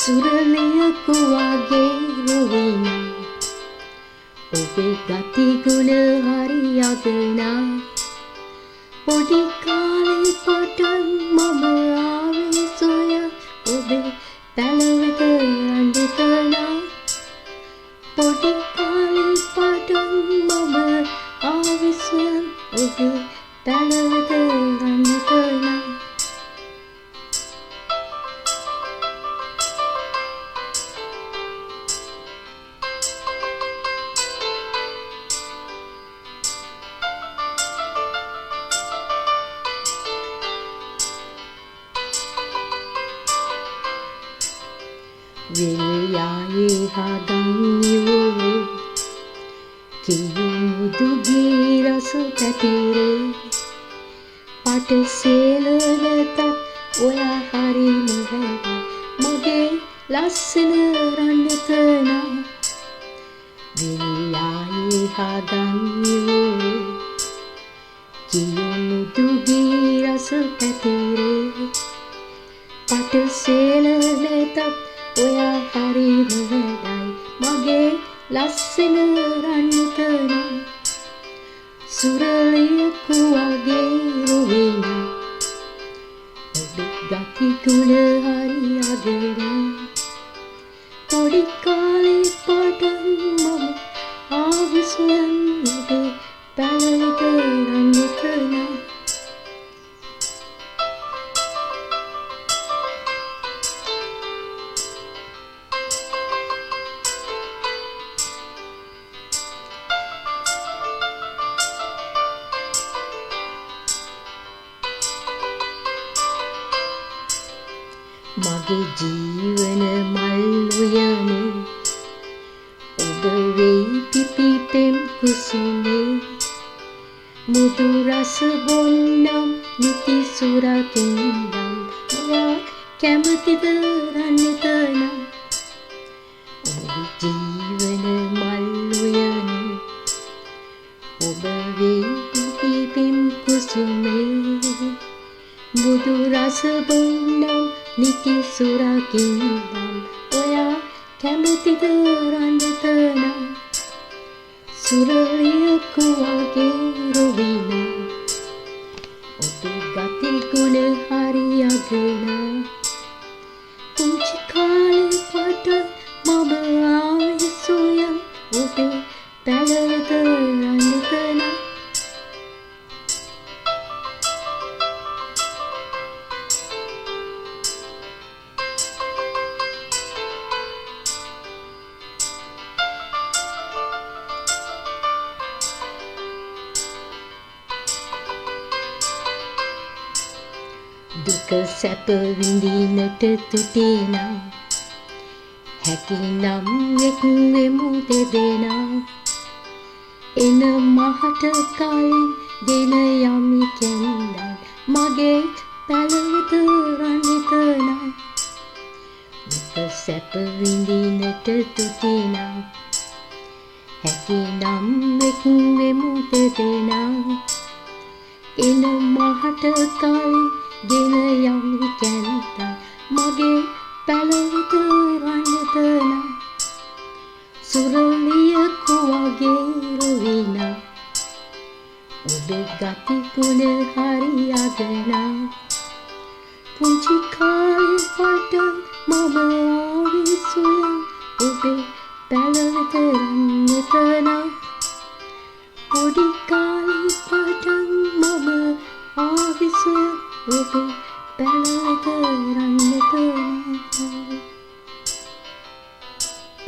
සුරලියකු වගේ රුවිනා ඔබේ ගතිගුණ හරි අගනා පොඩි කාලේ පටන් මම ආවේ සොයා ඔබේ පැලවක අඬතනා පොඩි කාලේ පටන් මම ආවේ සොයා ඔබේ පැලවක අඬතනා වෙල්යායේ හදන්යෝ කියුදුගේ රස පැතිරේ පටසේලනතත් ඔයා හරි නොහැද මගේ ලස්සන රන්නතනා වෙල්යායේ හදන්යෝ කියුදුගේ රස පැතිරේ පටසේලනතත් ඔයා හරි නොහැදයි මගේ ලස්සන රන්නතනා සුරලියකු වගේ රුවිනා ඔබේ ගතිගුණ හරි අගනා පොඩි කාලේ පටන් මම ආවේ සොයන් ඔබේ පැලවක රන්නතනා මගේ ජීවන මල් උයනේ ඔබ වෙයි පිපිපෙම් කුසුමේ මුදු රස බොන්නම් නිති සුරකින්නම් ඔයා කැමතිද රන්නතනා ඔබේ ජීවන මල් උයනේ ඔබ වෙයි පිපිපෙම් කුසුමේ මුදු රස බොන්නම් නිති සුරකින්නම් ඔයා කැමතිද රන්නතනා සුරලියකු වගේ රුවිනා ඔබේ ගතිගුණ හරි අගනා පුංචි කාලේ පටන් මම ආවේ සොයන් ඔබේ පැලවක රන්නතනා දුක සැප විඳිනට තුටිනා හැකිනම් එක් වෙමු දෙදෙනා එන මහට කලින් ගෙන යමි කැන්දන් මගේ පැලවත රන්නතනා දුක සැප විඳිනට තුටිනා හැකිනම් එක් වෙමු දෙදෙනා එන මහට කලින් ගෙන යමි කැන්දන් මගේ පැලවත රන්නතනා සුරලියකු වගේ රුවිනා ඔබේ ගතිගුණ හරි අගනා පුංචි කාලේ පටන් මම ආවේ සොයන් ඔබේ පැලවත රන්නතනා පොඩි කාලේ පටන් මම ආවේ සොයන් ඔබේ පැලවත රන්නතනා